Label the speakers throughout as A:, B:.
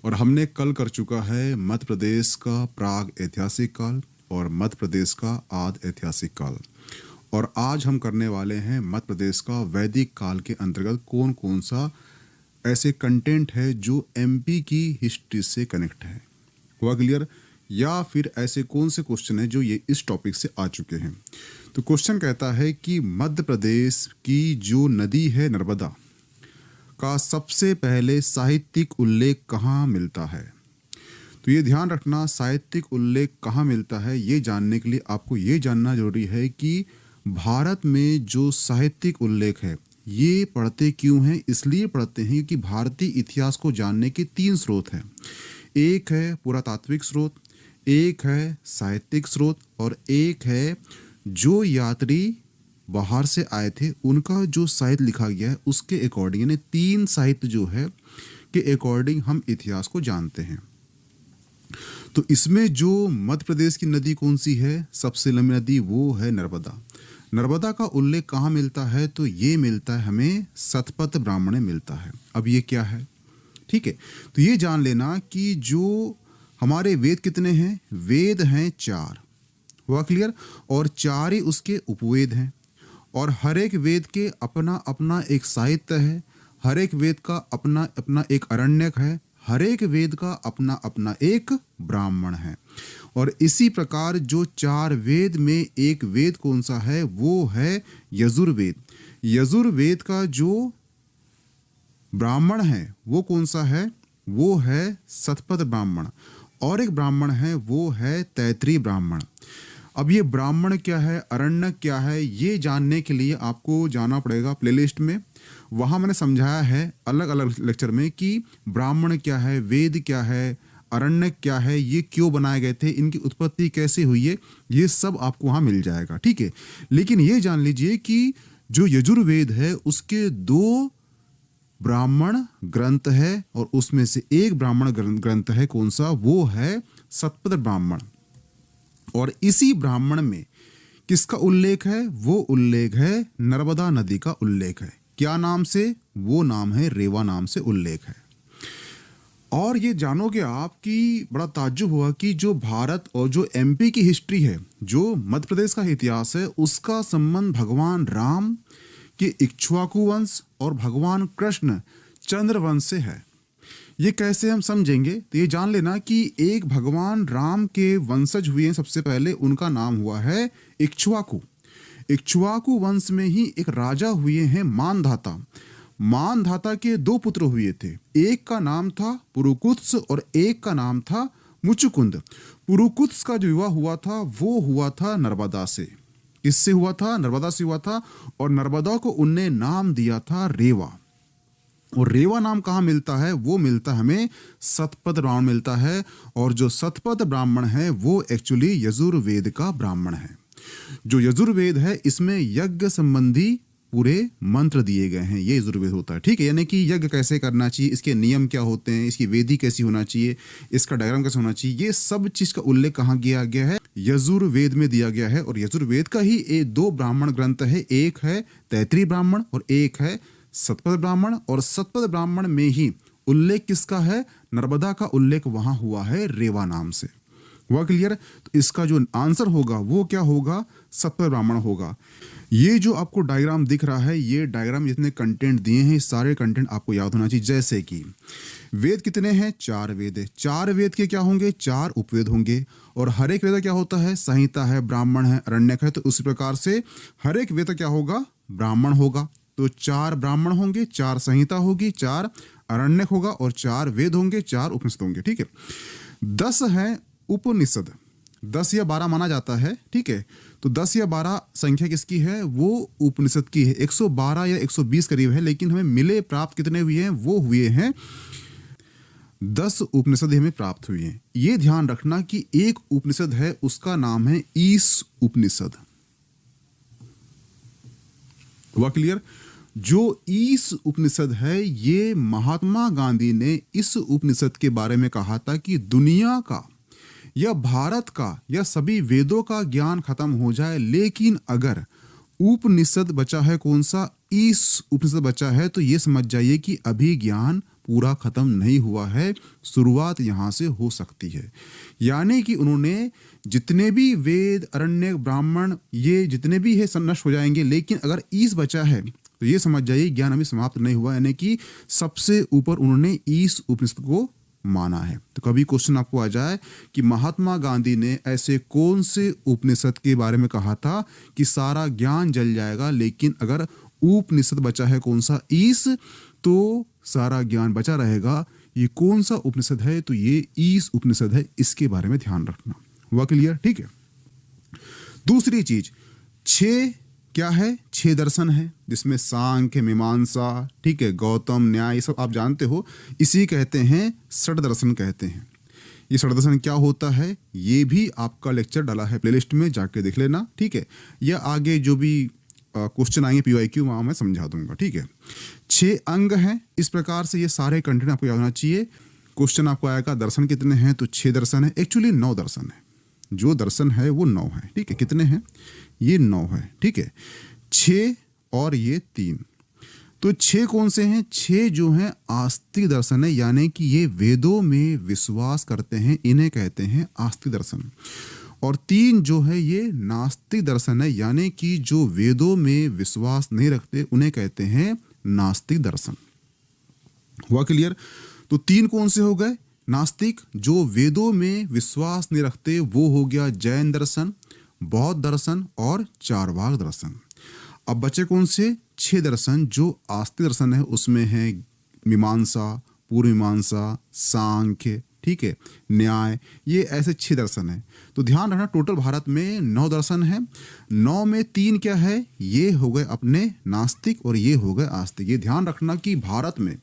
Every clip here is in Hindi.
A: और हमने कल कर चुका है मध्य प्रदेश का प्राग ऐतिहासिक काल और मध्य प्रदेश का आदि ऐतिहासिक काल। और आज हम करने वाले हैं मध्य प्रदेश का वैदिक काल के अंतर्गत कौन कौन सा ऐसे कंटेंट है जो एमपी की हिस्ट्री से कनेक्ट है। हुआ क्लियर? या फिर ऐसे कौन से क्वेश्चन है जो ये इस टॉपिक से आ चुके हैं। तो क्वेश्चन कहता है कि मध्य प्रदेश की जो नदी है नर्मदा का सबसे पहले साहित्यिक उल्लेख कहाँ मिलता है। तो ये ध्यान रखना, साहित्यिक उल्लेख कहाँ मिलता है ये जानने के लिए आपको ये जानना जरूरी है कि भारत में जो साहित्यिक उल्लेख है ये पढ़ते क्यों हैं। इसलिए पढ़ते हैं क्योंकि भारतीय इतिहास को जानने के 3 स्रोत हैं। एक है पुरातात्विक स्रोत, एक है साहित्यिक स्रोत और एक है जो यात्री बाहर से आए थे उनका जो साहित्य लिखा गया है उसके अकॉर्डिंग, यानी 3 साहित्य जो है के अकॉर्डिंग हम इतिहास को जानते हैं। तो इसमें जो मध्य प्रदेश की नदी कौन सी है, सबसे लंबी नदी, वो है नर्मदा। नर्मदा का उल्लेख कहाँ मिलता है, तो ये मिलता है हमें शतपथ ब्राह्मण में मिलता है। अब ये क्या है, ठीक है। तो ये जान लेना कि जो हमारे वेद कितने हैं, वेद हैं 4। हुआ क्लियर? और 4 ही उसके उपवेद हैं और हर एक वेद के अपना अपना एक साहित्य है, हर एक वेद का अपना अपना एक अरण्यक है, हर एक वेद का अपना अपना एक ब्राह्मण है। और इसी प्रकार जो 4 वेद में एक वेद कौन सा है, वो है यजुर्वेद। यजुर्वेद का जो ब्राह्मण है वो कौन सा है, वो है शतपथ ब्राह्मण। और एक ब्राह्मण है वो है तैत्रीय ब्राह्मण। अब ये ब्राह्मण क्या है, अरण्यक क्या है, ये जानने के लिए आपको जाना पड़ेगा प्लेलिस्ट में। वहाँ मैंने समझाया है अलग अलग लेक्चर में कि ब्राह्मण क्या है, वेद क्या है, अरण्यक क्या है, ये क्यों बनाए गए थे, इनकी उत्पत्ति कैसे हुई है, ये सब आपको वहाँ मिल जाएगा, ठीक है। लेकिन ये जान लीजिए कि जो यजुर्वेद है उसके 2 ब्राह्मण ग्रंथ है और उसमें से एक ब्राह्मण ग्रंथ है कौन सा, वो है शतपथ ब्राह्मण। और इसी ब्राह्मण में किसका उल्लेख है, वो उल्लेख है नर्मदा नदी का उल्लेख है। क्या नाम से, वो नाम है रेवा नाम से उल्लेख है। और ये जानोगे आप कि बड़ा ताज्जुब हुआ कि जो भारत और जो एमपी की हिस्ट्री है, जो मध्य प्रदेश का इतिहास है, उसका संबंध भगवान राम के इक्ष्वाकु वंश और भगवान कृष्ण चंद्र वंश से है। ये कैसे हम समझेंगे, तो ये जान लेना कि एक भगवान राम के वंशज हुए हैं सबसे पहले, उनका नाम हुआ है इक्ष्वाकु। इक्ष्वाकु वंश में ही एक राजा हुए हैं मानधाता। मानधाता के 2 पुत्र हुए थे, एक का नाम था पुरुकुत्स और एक का नाम था मुचुकुंद। पुरुकुत्स का जो विवाह हुआ था वो हुआ था नर्मदा से। किससे हुआ था, नर्मदा से हुआ था। और नर्मदा को उनने नाम दिया था रेवा। और रेवा नाम कहाँ मिलता है, वो मिलता है हमें शतपथ ब्राह्मण मिलता है। और जो शतपथ ब्राह्मण है वो एक्चुअली यजुर्वेद का ब्राह्मण है। जो यजुर्वेद है इसमें यज्ञ संबंधी पूरे मंत्र दिए गए हैं, ये यजुर्वेद होता है, ठीक है। यानी कि यज्ञ कैसे करना चाहिए, इसके नियम क्या होते हैं, इसकी वेदी कैसी होना चाहिए, इसका डायग्राम कैसे होना चाहिए, ये सब चीज का उल्लेख कहाँ किया गया है, यजुर्वेद में दिया गया है। और यजुर्वेद का ही 2 ब्राह्मण ग्रंथ है, एक है तैत्रीय ब्राह्मण और एक है शतपथ ब्राह्मण। और शतपथ ब्राह्मण में ही उल्लेख किसका है, नर्मदा का उल्लेख वहां हुआ है रेवा नाम से। हुआ क्लियर? तो इसका जो आंसर होगा वो क्या होगा, शतपथ ब्राह्मण होगा। ये जो आपको डायग्राम दिख रहा है, ये डायग्राम जितने कंटेंट दिए हैं, सारे कंटेंट आपको याद होना चाहिए। जैसे कि वेद कितने हैं, 4 वेद है। 4 वेद के क्या होंगे, 4 उपवेद होंगे। और हर एक वेद क्या होता है, संहिता है, ब्राह्मण है, अरण्यक है। तो उसी प्रकार से हर एक वेद क्या होगा, ब्राह्मण होगा। तो 4 ब्राह्मण होंगे, 4 संहिता होगी, 4 अरण्यक होगा और 4 वेद होंगे, 4 उपनिषद होंगे, ठीक है। 10 है उपनिषद, 10 या 12 माना जाता है, ठीक है। तो 10 या 12 संख्या किसकी है, वो उपनिषद की है। 112 या 120 करीब है, लेकिन हमें मिले प्राप्त कितने हुए हैं, वो हुए हैं 10 उपनिषद हमें प्राप्त हुए हैं। ये ध्यान रखना कि एक उपनिषद है उसका नाम है ईश उपनिषद। हुआ क्लियर? जो ईश उपनिषद है, ये महात्मा गांधी ने इस उपनिषद के बारे में कहा था कि दुनिया का या भारत का या सभी वेदों का ज्ञान खत्म हो जाए, लेकिन अगर उपनिषद बचा है, कौन सा, ईश उपनिषद बचा है, तो ये समझ जाइए कि अभी ज्ञान पूरा खत्म नहीं हुआ है, शुरुआत यहाँ से हो सकती है। यानी कि उन्होंने जितने भी वेद, अरण्य, ब्राह्मण, ये जितने भी है सब नष्ट हो जाएंगे, लेकिन अगर ईश बचा है तो ये समझ जाइए ज्ञान अभी समाप्त नहीं हुआ। यानी कि सबसे ऊपर उन्होंने ईश उपनिषद को माना है। तो कभी क्वेश्चन आपको आ जाए कि महात्मा गांधी ने ऐसे कौन से उपनिषद के बारे में कहा था कि सारा ज्ञान जल जाएगा, लेकिन अगर उपनिषद बचा है कौन सा, ईश, तो सारा ज्ञान बचा रहेगा। ये कौन सा उपनिषद है? तो ये ईश उपनिषद है। इसके बारे में ध्यान रखना। हुआ क्लियर? ठीक है। दूसरी चीज, 6 क्या है? 6 दर्शन है, जिसमें सांख्य, मीमांसा, ठीक है, गौतम, न्याय, ये सब आप जानते हो। इसी कहते हैं षड दर्शन कहते हैं। ये षड दर्शन क्या होता है, ये भी आपका लेक्चर डाला है प्लेलिस्ट में, जाके देख लेना, ठीक है। या आगे जो भी क्वेश्चन आएंगे PYQ वहाँ मैं समझा दूंगा, ठीक है। 6 अंग हैं। इस प्रकार से ये सारे कंटेंट आपको याद होना चाहिए। क्वेश्चन आपको आएगा दर्शन कितने हैं, तो 6 दर्शन है। एक्चुअली 9 दर्शन है, जो दर्शन है वो 9 है, ठीक है। कितने हैं? ये 9 है, ठीक है। 6 और ये 3, तो 6 कौन से हैं? 6 जो हैं आस्तिक दर्शन है, यानी कि ये वेदों में विश्वास करते हैं, इन्हें कहते हैं आस्तिक दर्शन। और 3 जो है ये नास्तिक दर्शन है, यानी कि जो वेदों में विश्वास नहीं रखते उन्हें कहते हैं नास्तिक दर्शन। हुआ क्लियर? तो 3 कौन से हो गए? नास्तिक, जो वेदों में विश्वास नहीं रखते, वो हो गया जैन दर्शन, बौद्ध दर्शन और चार्वाक दर्शन। अब बचे कौन से? 6 दर्शन। जो आस्तिक दर्शन है उसमें है मीमांसा, पूर्व मीमांसा, सांख्य, ठीक है, न्याय, ये ऐसे 6 दर्शन है। तो ध्यान रखना, टोटल भारत में 9 दर्शन है। 9 में 3 क्या है? ये हो गए अपने नास्तिक और ये हो गए आस्तिक। ये ध्यान रखना कि भारत में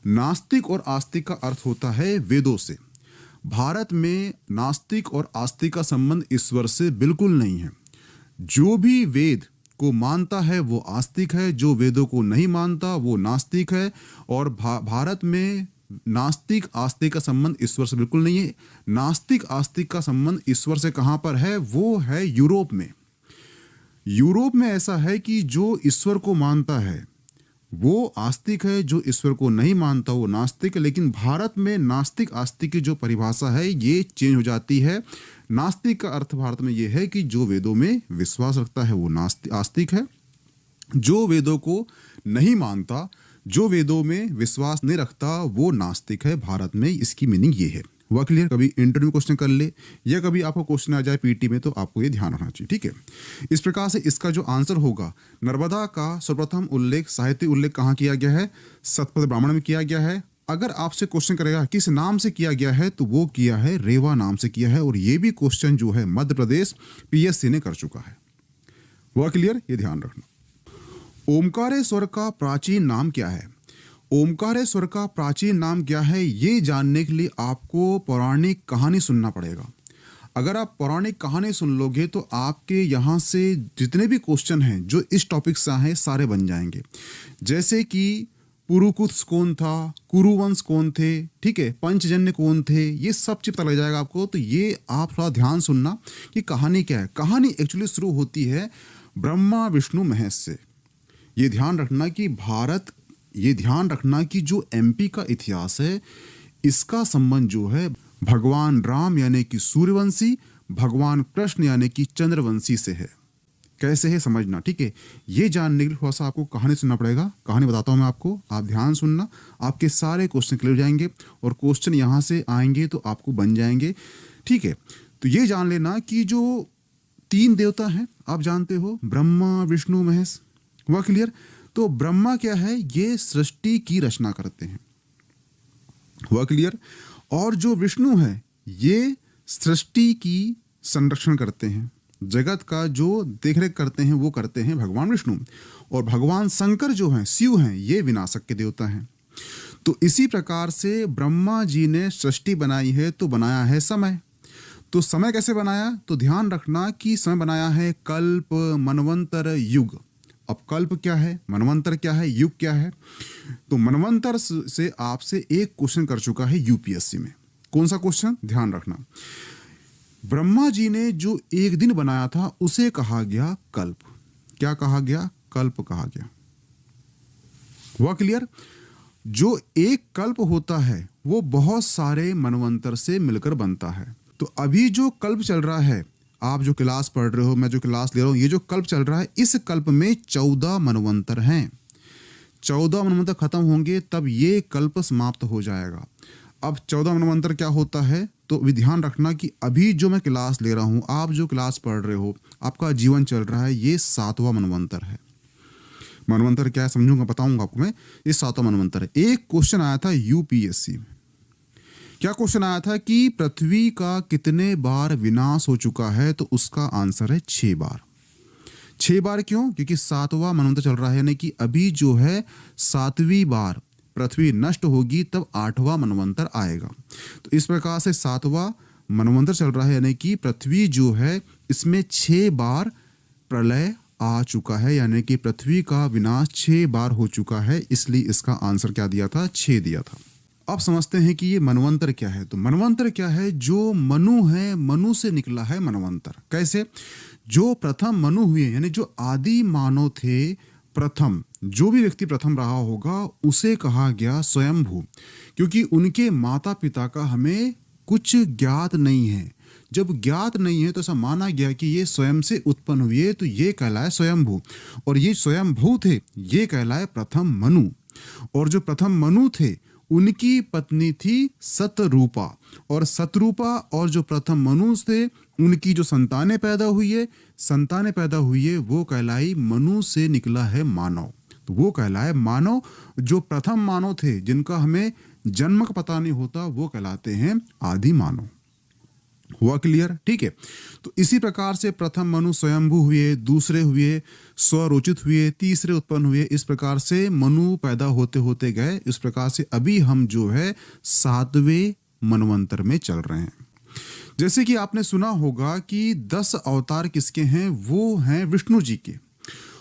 A: नास्तिक और आस्तिक का अर्थ होता है वेदों से। भारत में नास्तिक और आस्तिक का संबंध ईश्वर से बिल्कुल नहीं है। जो भी वेद को मानता है वो आस्तिक है, जो वेदों को नहीं मानता वो नास्तिक है। और भारत में नास्तिक आस्तिक का संबंध ईश्वर से बिल्कुल नहीं है। नास्तिक आस्तिक का संबंध ईश्वर से कहाँ पर है? वो है यूरोप में। यूरोप में ऐसा है कि जो ईश्वर को मानता है वो आस्तिक है, जो ईश्वर को नहीं मानता वो नास्तिक है। लेकिन भारत में नास्तिक आस्तिक की जो परिभाषा है ये चेंज हो जाती है। नास्तिक का अर्थ भारत में ये है कि जो वेदों में विश्वास रखता है वो आस्तिक है, जो वेदों को नहीं मानता, जो वेदों में विश्वास नहीं रखता वो नास्तिक है। भारत में इसकी मीनिंग ये है। हुआ क्लियर? कभी इंटरव्यू क्वेश्चन कर ले या कभी आपको क्वेश्चन आ जाए पीटी में, तो आपको ये ध्यान रखना चाहिए, ठीक है। इस प्रकार से इसका जो आंसर होगा, नर्मदा का सर्वप्रथम उल्लेख, साहित्य उल्लेख कहाँ किया गया है? शतपथ ब्राह्मण में किया गया है। अगर आपसे क्वेश्चन करेगा किस नाम से किया गया है, तो वो किया है रेवा नाम से किया है। और ये भी क्वेश्चन जो है मध्य प्रदेश PSC ने कर चुका है। हुआ क्लियर? ये ध्यान रखना। ओमकारेश्वर का प्राचीन नाम क्या है? ओमकारेश्वर का प्राचीन नाम क्या है, ये जानने के लिए आपको पौराणिक कहानी सुनना पड़ेगा। अगर आप पौराणिक कहानी सुन लोगे तो आपके यहाँ से जितने भी क्वेश्चन हैं जो इस टॉपिक से हैं सारे बन जाएंगे। जैसे कि पुरुकुत्स कौन था, कुरुवंश कौन थे, ठीक है, पंचजन्य कौन थे, ये सब चीज पता लग जाएगा आपको। तो ये आप थोड़ा ध्यान सुनना कि कहानी क्या है। कहानी एक्चुअली शुरू होती है ब्रह्मा विष्णु महेश से। ये ध्यान रखना कि जो MP का इतिहास है इसका संबंध जो है भगवान राम यानी कि सूर्यवंशी, भगवान कृष्ण यानी कि चंद्रवंशी से है। कैसे है समझना, ठीक है। ये जानने के लिए थोड़ा सा आपको कहानी सुनना पड़ेगा। कहानी बताता हूँ मैं आपको, आप ध्यान सुनना, आपके सारे क्वेश्चन क्लियर हो जाएंगे और क्वेश्चन यहाँ से आएंगे तो आपको बन जाएंगे, ठीक है। तो ये जान लेना कि जो 3 देवता हैं आप जानते हो, ब्रह्मा विष्णु महेश। हुआ क्लियर? तो ब्रह्मा क्या है? ये सृष्टि की रचना करते हैं। हुआ क्लियर? और जो विष्णु है ये सृष्टि की संरक्षण करते हैं, जगत का जो देखरेख करते हैं वो करते हैं भगवान विष्णु। और भगवान शंकर जो हैं, शिव हैं, ये विनाशक के देवता हैं। तो इसी प्रकार से ब्रह्मा जी ने सृष्टि बनाई है तो बनाया है समय। तो समय कैसे बनाया? तो ध्यान रखना कि समय बनाया है कल्प, मनवंतर, युग। अब कल्प क्या है, मनवंतर क्या है, युग क्या है? तो मनवंतर से आपसे एक क्वेश्चन कर चुका है UPSC में। कौन सा क्वेश्चन? ध्यान रखना। ब्रह्मा जी ने जो एक दिन बनाया था उसे कहा गया कल्प। क्या कहा गया? कल्प कहा गया। हुआ क्लियर? जो एक कल्प होता है वो बहुत सारे मनवंतर से मिलकर बनता है। तो अभी जो कल्प चल रहा है, आप जो क्लास पढ़ रहे हो, मैं जो क्लास ले रहा हूँ, ये जो कल्प चल रहा है, इस कल्प में 14 मनवंतर हैं। 14 मनवंतर खत्म होंगे तब ये कल्प समाप्त हो जाएगा। अब 14 मनवंतर क्या होता है, तो भी ध्यान रखना कि अभी जो मैं क्लास ले रहा हूँ, आप जो क्लास पढ़ रहे हो, आपका जीवन चल रहा है, ये 7वां मनवंतर है। मनवंतर क्या है समझूंगा, बताऊंगा आपको मैं। ये 7वां मनवंतर है। एक क्वेश्चन आया था यूपीएससी में। क्या क्वेश्चन आया था कि पृथ्वी का कितने बार विनाश हो चुका है, तो उसका आंसर है 6 बार। 6 बार क्यों? क्योंकि 7वां मनवंतर चल रहा है, यानी कि अभी जो है 7वीं बार पृथ्वी नष्ट होगी तब 8वां मनवंतर आएगा। तो इस प्रकार से 7वां मनवंतर चल रहा है, यानी कि पृथ्वी जो है इसमें 6 बार प्रलय आ चुका है, यानी कि पृथ्वी का विनाश 6 बार हो चुका है। इसलिए इसका आंसर क्या दिया था? 6 दिया था। अब समझते हैं कि ये मनवंतर क्या है। तो मनवंतर क्या है? जो मनु है, मनु से निकला है मनवंतर। कैसे? जो प्रथम मनु हुए, यानी जो आदि मानव थे, प्रथम जो भी व्यक्ति प्रथम रहा होगा उसे कहा गया स्वयंभू, क्योंकि उनके माता पिता का हमें कुछ ज्ञात नहीं है। जब ज्ञात नहीं है तो ऐसा माना गया कि ये स्वयं से उत्पन्न हुए, तो ये कहलाए स्वयंभू। और ये स्वयंभू थे, ये कहलाए प्रथम मनु। और जो प्रथम मनु थे उनकी पत्नी थी सतरूपा, और सतरूपा और जो प्रथम मनु थे उनकी जो संतानें पैदा हुई है वो कहलाई मनु से निकला है मानव। तो वो कहलाए मानव। जो प्रथम मानव थे जिनका हमें जन्म का पता नहीं होता वो कहलाते हैं आदि मानव। हुआ क्लियर? ठीक है। तो इसी प्रकार से प्रथम मनु स्वयंभू हुए, दूसरे हुए स्वरोचित हुए, तीसरे उत्पन्न हुए। इस प्रकार से मनु पैदा होते होते गए। इस प्रकार से अभी हम जो है 7वें मनवंतर में चल रहे हैं। जैसे कि आपने सुना होगा कि 10 अवतार किसके हैं? वो हैं विष्णु जी के।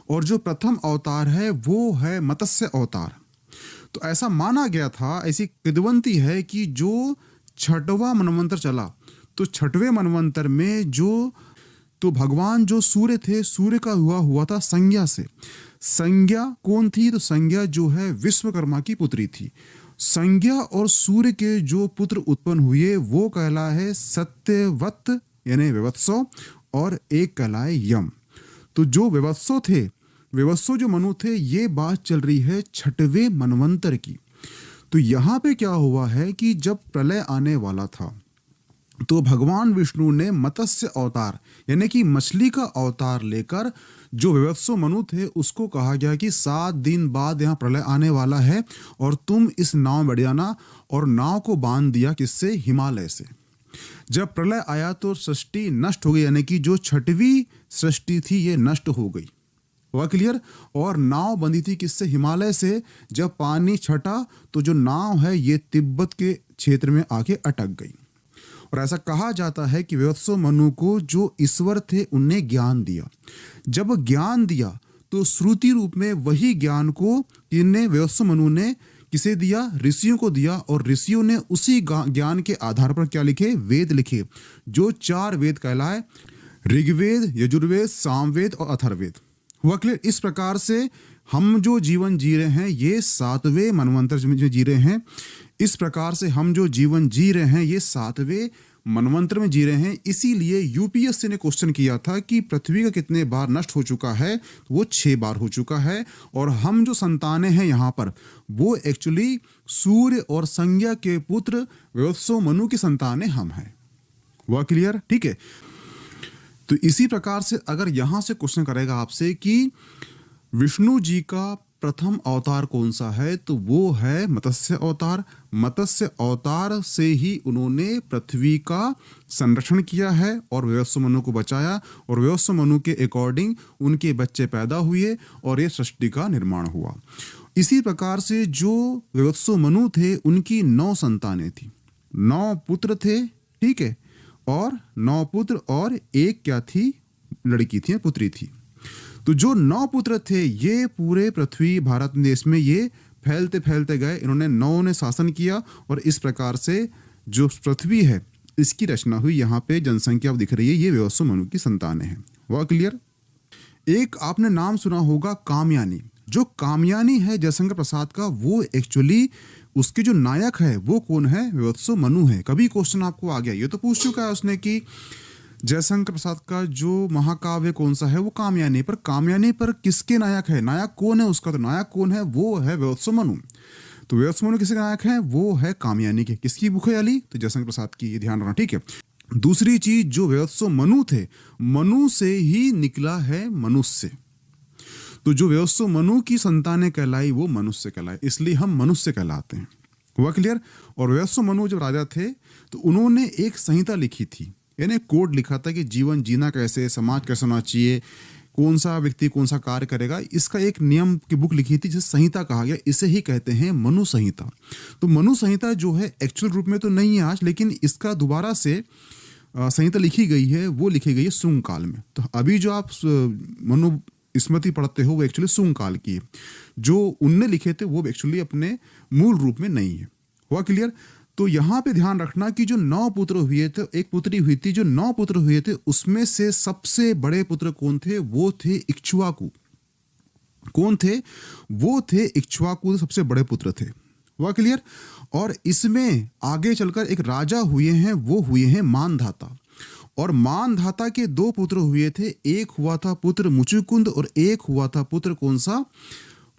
A: और जो प्रथम अवतार है वो है मत्स्य अवतार। तो ऐसा माना गया था, ऐसी किदवंती है कि जो 6वां मनवंतर चला, तो 6वें मनवंतर में तो भगवान जो सूर्य थे, सूर्य का हुआ था संज्ञा से। संज्ञा कौन थी? तो संज्ञा जो है विश्वकर्मा की पुत्री थी। संज्ञा और सूर्य के जो पुत्र उत्पन्न हुए वो कहलाए है सत्यवत यानी विवत्सो, और एक कहलाए यम। तो जो विवत्सो थे, विवत्सो जो मनु थे, ये बात चल रही है 6वें मनवंतर की। तो यहाँ पे क्या हुआ है कि जब प्रलय आने वाला था तो भगवान विष्णु ने मत्स्य अवतार यानी कि मछली का अवतार लेकर जो विवत्सो मनु थे उसको कहा गया कि 7 दिन बाद यहाँ प्रलय आने वाला है और तुम इस नाव में बैठ जाना। और नाव को बांध दिया किससे? हिमालय से। जब प्रलय आया तो सृष्टि नष्ट हो गई, यानी कि जो 6वीं सृष्टि थी ये नष्ट हो गई। हुआ क्लियर? और नाव बंधी थी किससे? हिमालय से। जब पानी छटा तो जो नाव है ये तिब्बत के क्षेत्र में आके अटक गई। और ऐसा कहा जाता है कि विवत्सो मनु को जो ईश्वर थे उनने ज्ञान दिया। जब ज्ञान दिया तो श्रुति रूप में वही ज्ञान को इनने विवत्सो मनु ने किसे दिया? ऋषियों को दिया। और ऋषियों ने उसी ज्ञान के आधार पर क्या लिखे? वेद लिखे, जो 4 वेद कहलाए, ऋग्वेद, यजुर्वेद, सामवेद और अथर्ववेद। हुआ क्लियर? इस प्रकार से हम जो जीवन जी रहे हैं ये 7वें मनवंतर में जी रहे हैं। इस प्रकार से हम जो जीवन जी रहे हैं ये 7वें मनवंतर में जी रहे हैं। इसीलिए यूपीएससी ने क्वेश्चन किया था कि पृथ्वी का कितने बार नष्ट हो चुका है? वो 6 बार हो चुका है। और हम जो संतानें हैं यहाँ पर वो एक्चुअली सूर्य और संज्ञा के पुत्र विवत्सो मनु की संतानें हम हैं। हुआ क्लियर? ठीक है। तो इसी प्रकार से अगर यहाँ से क्वेश्चन करेगा आपसे कि विष्णु जी का प्रथम अवतार कौन सा है, तो वो है मत्स्य अवतार। मत्स्य अवतार से ही उन्होंने पृथ्वी का संरक्षण किया है और विवत्सो मनु को बचाया। और विवत्सो मनु के अकॉर्डिंग उनके बच्चे पैदा हुए और ये सृष्टि का निर्माण हुआ। इसी प्रकार से जो विवत्सो मनु थे उनकी 9 संतानें थी, 9 पुत्र थे। ठीक है। और 9 पुत्र और एक क्या थी? लड़की थी, पुत्री थी। तो जो 9 पुत्र थे ये पूरे पृथ्वी भारत देश में ये फैलते फैलते गए। इन्होंने 9 ने शासन किया और इस प्रकार से जो पृथ्वी है इसकी रचना हुई। यहाँ पे जनसंख्या दिख रही है, ये विवत्सो मनु की संतानें हैं। हुआ क्लियर? एक आपने नाम सुना होगा कामयानी। जो कामयानी है जयशंकर प्रसाद का, वो एक्चुअली उसके जो नायक है वो कौन है? वत्सो मनु है। कभी क्वेश्चन आपको आ गया, ये तो पूछ चुका है उसने कि जयशंकर प्रसाद का जो महाकाव्य कौन सा है? वो कामयानी। पर कामयानी पर किसके नायक है? नायक कौन है उसका? तो नायक कौन है? वो है वत्सो मनु। तो वत्सो मनु किसके नायक है? वो है कामयानी के। किसकी बुक है वाली? तो जयशंकर प्रसाद की, ये ध्यान रखना, ठीक है। दूसरी चीज, जो वत्सो मनु थे, मनु से ही निकला है मनुष्य। तो जो वत्सो मनु की संतानें कहलाई वो मनुष्य कहलाए, इसलिए हम मनुष्य कहलाते हैं। हुआ क्लियर? और वत्सो मनु जब राजा थे तो उन्होंने एक संहिता लिखी थी, यानी कोड लिखा था कि जीवन जीना कैसे, समाज कैसा होना चाहिए, कौन सा व्यक्ति कौन सा कार्य करेगा, इसका एक नियम की बुक लिखी थी जिसे संहिता कहा गया। इसे ही कहते हैं मनु संहिता। तो मनु संहिता जो है एक्चुअल रूप में तो नहीं है आज, लेकिन इसका दोबारा से संहिता लिखी गई है, वो लिखी गई है सुंग काल में। तो अभी जो आप मनु स्मृति पढ़ते हो वो एक्चुअली सुंग काल की है। जो उनने लिखे थे वो एक्चुअली अपने मूल रूप में नहीं है। हुआ क्लियर? तो यहाँ पे ध्यान रखना कि जो 9 पुत्र हुए थे, एक पुत्री हुई थी, जो 9 पुत्र हुए थे उसमें से सबसे बड़े पुत्र कौन थे? वो थे इक्ष्वाकु। कौन थे? वो थे इक्ष्वाकु, सबसे बड़े पुत्र थे। हुआ क्लियर? और इसमें आगे चलकर एक राजा हुए हैं, वो हुए हैं मानधाता। और मानधाता के 2 पुत्र हुए थे, एक हुआ था पुत्र मुचुकुंद और एक हुआ था पुत्र कौन सा?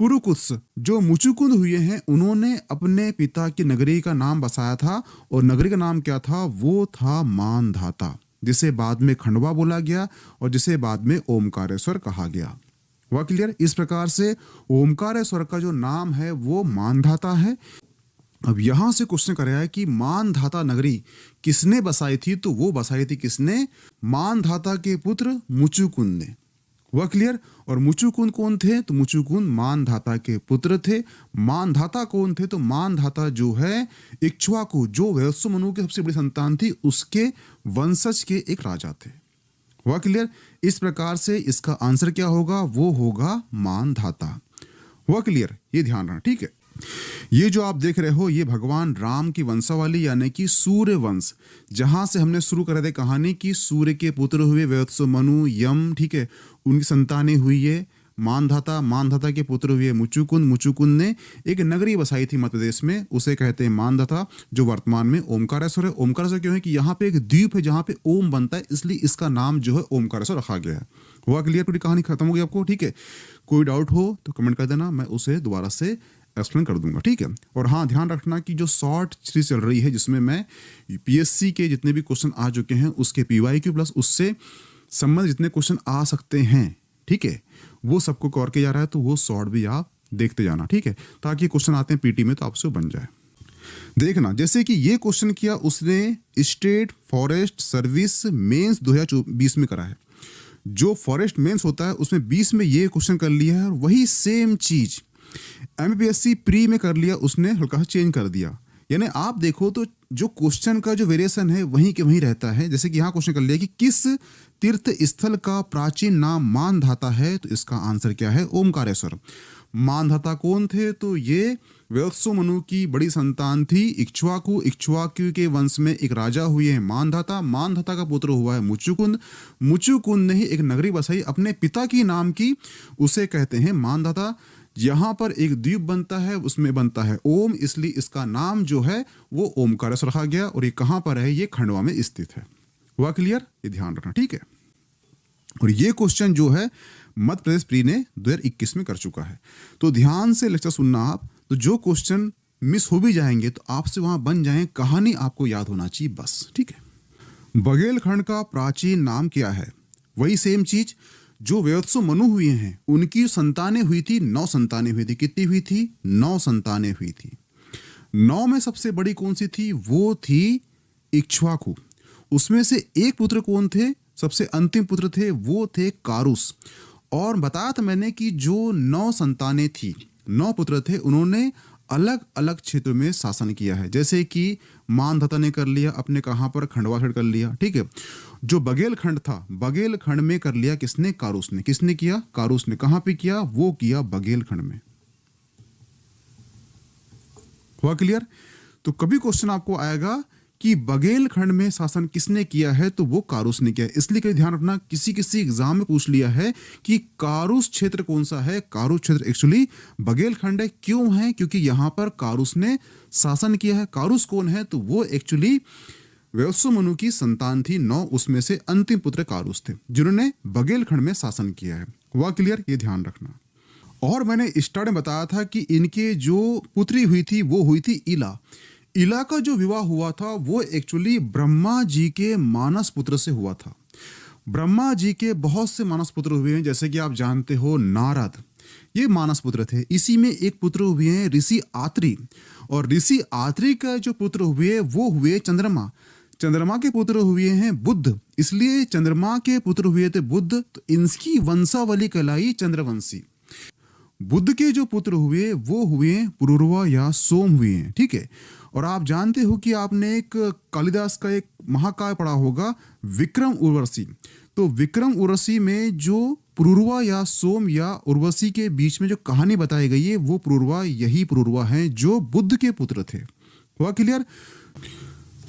A: पुरुकुत्स। जो मुचुकुंद हुए हैं उन्होंने अपने पिता की नगरी का नाम बसाया था, और नगरी का नाम क्या था? वो था मानधाता, जिसे बाद में खंडवा बोला गया और जिसे बाद में ओमकारेश्वर कहा गया। हुआ क्लियर? इस प्रकार से ओमकारेश्वर का जो नाम है वो मानधाता है। अब यहां से क्वेश्चन कर रहा है कि मानधाता नगरी किसने बसाई थी? तो वो बसाई थी किसने? मानधाता के पुत्र मुचुकुंद ने। हुआ क्लियर? और मुचुकुंद कौन थे? तो मुचुकुंद मानधाता के पुत्र थे। मानधाता कौन थे? तो मानधाता जो है इक्ष्वाकु, जो वत्सो मनु की सबसे बड़ी संतान थी, उसके वंशज के एक राजा थे। हुआ क्लियर? इस प्रकार से इसका आंसर क्या होगा? वो होगा मानधाता। हुआ क्लियर? ये ध्यान रखना, ठीक है। ये जो आप देख रहे हो ये भगवान राम की वंशावली यानी कि सूर्य वंश, जहां से हमने शुरू कर दी कहानी की सूर्य के पुत्र हुए वत्सो मनु, यम, ठीक है, उनकी संतानें हुई है मानधाता, मानधाता के पुत्र हुए मुचुकुंद, मुचुकुंद ने एक नगरी बसाई थी मध्य प्रदेश में, उसे कहते हैं मानधाता, जो वर्तमान में ओमकारेश्वर है। ओमकारेश्वर क्यों है? कि यहाँ पे एक द्वीप है जहाँ पे ओम बनता है, इसलिए इसका नाम जो है ओमकारेश्वर रखा गया है। हुआ क्लियर? पूरी कहानी खत्म हो गई आपको, ठीक है। कोई डाउट हो तो कमेंट कर देना, मैं उसे दोबारा से एक्सप्लेन कर दूंगा, ठीक है। और हाँ, ध्यान रखना कि जो शॉर्ट सीरीज चल रही है जिसमें मैं पीएससी के जितने भी क्वेश्चन आ चुके हैं उसके पीवाईक्यू प्लस उससे संबंधित जितने क्वेश्चन आ सकते हैं, ठीक है, वो सबको कवर किया जा रहा है। तो वो शॉर्ट भी आप देखते जाना, ठीक है, ताकि क्वेश्चन आते हैं पीटी में तो आपसे बन जाए। देखना, जैसे कि ये क्वेश्चन किया उसने स्टेट फॉरेस्ट सर्विस मेंस 2020 में करा है। जो फॉरेस्ट मेंस होता है उसमें 20 में ये क्वेश्चन कर लिया है, और वही सेम चीज एमपीएससी प्री में कर लिया, उसने हल्का सा चेंज कर दिया। यानी आप देखो तो जो क्वेश्चन का जो वेरिएशन है वहीं के वहीं रहता है। जैसे कि यहाँ क्वेश्चन कर लिया कि किस तीर्थ स्थल का प्राचीन नाम मानधाता है? तो इसका आंसर क्या है? ओमकारेश्वर। मानधाता कौन थे? तो ये वत्सो मनु की बड़ी संतान थी इक्ष्वाकु। इक्ष्वाकु के वंश में एक राजा हुए हैं मानधाता। मानधाता का पुत्र हुआ है मुचुकुंद। मुचुकुंद ने ही एक नगरी बसाई अपने पिता की नाम की, उसे कहते हैं मानधाता। यहाँ पर एक द्वीप बनता है, उसमें बनता है ओम, इसलिए इसका नाम जो है वो ओमकारेश्वर रखा गया। और ये कहाँ पर है? ये खंडवा में स्थित है। हुआ क्लियर? ये ध्यान रखना, ठीक है। और ये क्वेश्चन जो है मध्य प्रदेश प्री ने 2021 में कर चुका है। तो ध्यान से लेक्चर सुनना आप, तो जो क्वेश्चन मिस हो भी जाएंगे तो आपसे वहां बन जाए, कहानी आपको याद होना चाहिए बस, ठीक है। बघेलखंड का प्राचीन नाम क्या है? वही सेम चीज जो वत्सो मनु हुए हैं उनकी संतानें हुई थी, 9 संतानें हुई थी। कितनी हुई थी? 9 संतानें हुई थी। 9 में सबसे बड़ी कौन सी थी? वो थी इक्ष्वाकु। उसमें से एक पुत्र कौन थे? सबसे अंतिम पुत्र थे वो थे कारुस। और बताया था मैंने कि जो 9 संतानें थी, 9 पुत्र थे, उन्होंने अलग अलग क्षेत्रों में शासन किया है। जैसे कि मानधाता ने कर लिया अपने कहां पर? खंडवा साइड कर लिया, ठीक है। जो बघेलखंड था, बघेलखंड में कर लिया किसने? कारुस ने। किसने किया? कारुस ने। कहां पे किया? वो किया बघेलखंड में। हुआ क्लियर? तो कभी क्वेश्चन आपको आएगा कि बघेलखंड में शासन किसने किया है, तो वो कारूस ने किया है। इसलिए कभी ध्यान रखना, किसी किसी एग्जाम में पूछ लिया है कि कारूस क्षेत्र कौन सा है। कारूस क्षेत्र एक्चुअली बघेलखंड है। क्यों है? क्योंकि यहाँ पर कारूस ने शासन किया है। कारूस कौन है? तो वो एक्चुअली वैश्यमनु की संतान थी। 9 उसमें से अंतिम पुत्र कारूस थे जिन्होंने बघेलखंड में शासन किया है। हुआ क्लियर? ये ध्यान रखना। और मैंने स्टार्ट में बताया था कि इनके जो पुत्री हुई थी वो हुई थी इला। इला का जो विवाह हुआ था वो एक्चुअली ब्रह्मा जी के मानस पुत्र से हुआ था। ब्रह्मा जी के बहुत से मानस पुत्र हुए हैं, जैसे कि आप जानते हो नारद, ये मानस पुत्र थे। इसी में एक पुत्र हुए हैं ऋषि आत्री, और ऋषि आत्री का जो पुत्र हुए वो हुए चंद्रमा। चंद्रमा के पुत्र हुए हैं बुद्ध, इसलिए चंद्रमा के पुत्र हुए थे बुद्ध, तो इनकी वंशावली कहलाई चंद्रवंशी। बुद्ध के जो पुत्र हुए वो हुए पुरुरवा या सोम हुए हैं, ठीक है। और आप जानते हो कि आपने एक कालिदास का एक महाकाव्य पढ़ा होगा विक्रम उर्वशी। तो विक्रम उर्वशी में जो पुरुरवा या सोम या उर्वशी के बीच में जो कहानी बताई गई है वो पुरुरवा, यही पुरुरवा है जो बुद्ध के पुत्र थे। हुआ क्लियर?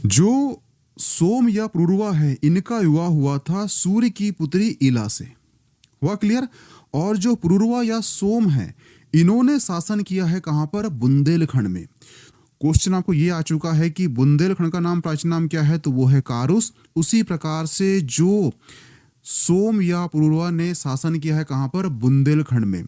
A: जो सोम या पुरुरवा है इनका विवाह हुआ था सूर्य की पुत्री इला से। हुआ क्लियर? और जो पुरुरवा या सोम है इन्होंने शासन किया है कहां पर? बुंदेलखंड में। क्वेश्चन आपको ये आ चुका है कि बुंदेलखंड का नाम, प्राचीन नाम क्या है? तो वो है कारूस। उसी प्रकार से जो सोम या पुरुरवा ने शासन किया है कहां पर? बुंदेलखंड में।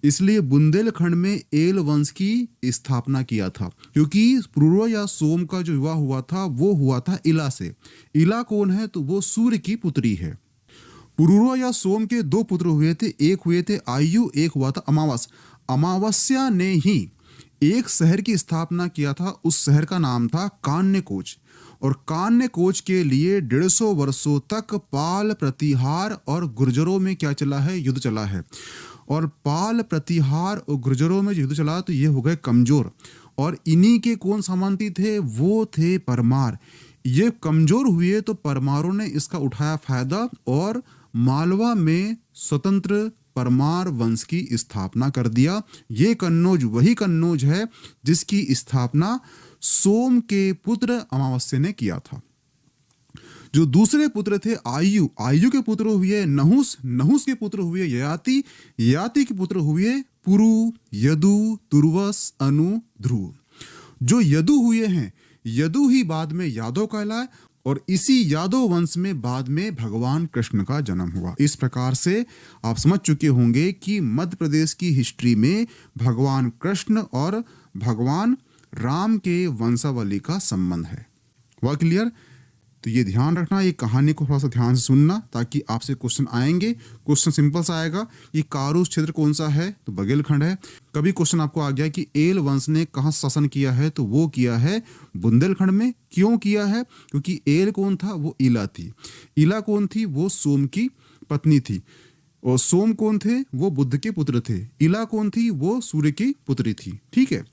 A: इसलिए बुंदेलखंड में एल वंश की स्थापना किया था, क्योंकि पुरुरवा या सोम का जो विवाह हुआ था वो हुआ था इला से। इला कौन है? तो वो सूर्य की पुत्री है। पुरुरवा या सोम के 2 पुत्र हुए थे, एक हुए थे आयु, एक हुआ था अमावस। अमावस्या ने ही एक शहर की स्थापना किया था, उस शहर का नाम था कान्यकोच। और कान्यकोच के लिए 150 वर्षों तक पाल, प्रतिहार और गुर्जरों में क्या चला है? युद्ध चला है। और पाल, प्रतिहार और गुर्जरों में युद्ध चला तो ये हो गए कमजोर। और इन्हीं के कौन सामंती थे? वो थे परमार। ये कमजोर हुए तो परमारों ने इसका उठाया फायदा और मालवा में स्वतंत्र परमार वंश की स्थापना कर दिया। ये कन्नौज वही कन्नौज है जिसकी स्थापना सोम के पुत्र अमावस्या ने किया था। जो दूसरे पुत्र थे आयु, आयु के पुत्र हुए नहुस, नहुस के पुत्र हुए ययाति, ययाति के पुत्र हुए पुरु, यदु, तुर्वस, अनु, ध्रुव। जो यदु हुए हैं, यदु ही बाद में यादव कहलाए और इसी यादव वंश में बाद में भगवान कृष्ण का जन्म हुआ। इस प्रकार से आप समझ चुके होंगे कि मध्य प्रदेश की हिस्ट्री में भगवान कृष्ण और भगवान राम के वंशावली का संबंध है। हुआ क्लियर? तो ये ध्यान रखना, ये कहानी को थोड़ा सा ध्यान से सुनना ताकि आपसे क्वेश्चन आएंगे। क्वेश्चन सिंपल सा आएगा, ये कारूस क्षेत्र कौन सा है? तो बघेलखंड है। कभी क्वेश्चन आपको आ गया कि एल वंश ने कहाँ शासन किया है? तो वो किया है बुंदेलखंड में। क्यों किया है? क्योंकि एल कौन था? वो इला थी। इला कौन थी? वो सोम की पत्नी थी। और सोम कौन थे? वो बुद्ध के पुत्र थे। इला कौन थी? वो सूर्य की पुत्री थी। ठीक है,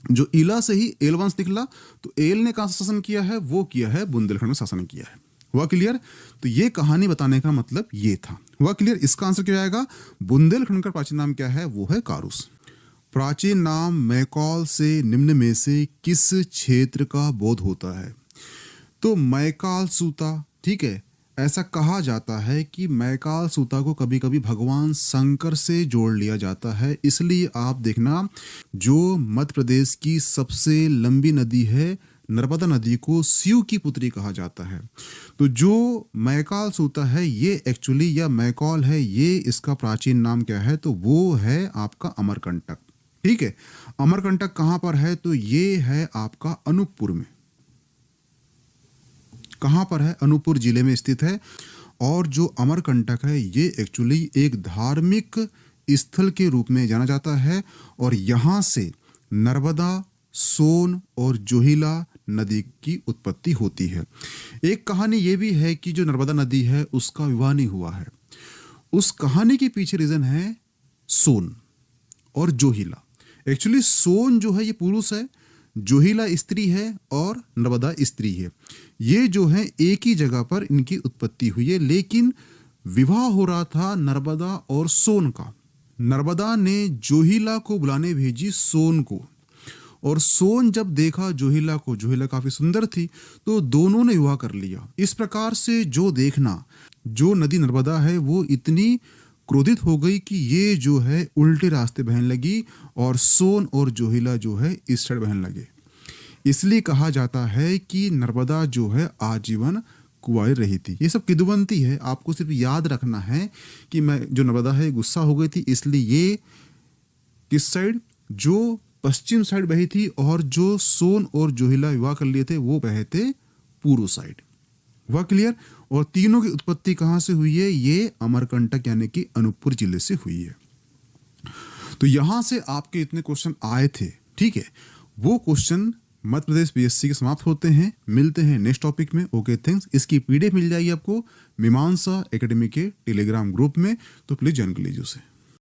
A: जो इला से ही एल वंश निकला, तो एल ने कहां शासन किया है? वो किया है बुंदेलखंड में शासन किया है। हुआ क्लियर? तो ये कहानी बताने का मतलब ये था। हुआ क्लियर? इसका आंसर क्या आएगा? बुंदेलखंड का प्राचीन नाम क्या है? वो है कारूस। प्राचीन नाम मैकॉल से निम्न में से किस क्षेत्र का बोध होता है? तो मैकाल सूता, ठीक है, ऐसा कहा जाता है कि मैकाल सूता को कभी कभी भगवान शंकर से जोड़ लिया जाता है। इसलिए आप देखना, जो मध्य प्रदेश की सबसे लंबी नदी है नर्मदा नदी को शिव की पुत्री कहा जाता है। तो जो मैकाल सूता है ये एक्चुअली, या मैकॉल है, ये इसका प्राचीन नाम क्या है? तो वो है आपका अमरकंटक। ठीक है, अमरकंटक कहां पर है? तो ये है आपका अनूपपुर में। कहां पर है? अनूपपुर जिले में स्थित है। और जो अमरकंटक है ये एक्चुअली एक धार्मिक स्थल के रूप में जाना जाता है। और यहां से नर्मदा, सोन और जोहिला नदी की उत्पत्ति होती है। एक कहानी ये भी है कि जो नर्मदा नदी है उसका विवाह नहीं हुआ है। उस कहानी के पीछे रीजन है सोन और जोहिला। एक्चुअली सोन जो है ये पुरुष है, जोहिला स्त्री है और नर्मदा स्त्री है। ये जो है एक ही जगह पर इनकी उत्पत्ति हुई है, लेकिन विवाह हो रहा था नर्मदा और सोन का। नर्मदा ने जोहिला को बुलाने भेजी सोन को, और सोन जब देखा जोहिला को, जोहिला काफी सुंदर थी, तो दोनों ने विवाह कर लिया। इस प्रकार से जो देखना, जो नदी नर्मदा है वो इतनी क्रोधित हो गई कि ये जो है उल्टे रास्ते बहने लगी और सोन और जोहिला जो है इस साइड बहने लगे। इसलिए कहा जाता है कि नर्मदा जो है आजीवन कुंवारी रही थी। ये सब किदवंती है, आपको सिर्फ याद रखना है कि मैं जो नर्मदा है गुस्सा हो गई थी, इसलिए ये किस साइड, जो पश्चिम साइड बही थी, और जो सोन और जोहिला विवाह कर लिए थे वो बहे थे पूर्व साइड। हुआ क्लियर? और तीनों की उत्पत्ति कहाँ से हुई है? ये अमरकंटक यानी कि अनूपपुर जिले से हुई है। तो यहां से आपके इतने क्वेश्चन आए थे, ठीक है, वो क्वेश्चन मध्य प्रदेश पीएससी के समाप्त होते हैं। मिलते हैं नेक्स्ट टॉपिक में। Okay, thanks. इसकी पीडीएफ मिल जाएगी आपको मीमांसा एकेडमी के टेलीग्राम ग्रुप में, तो प्लीज ज्वाइन कर लीजिए उसे।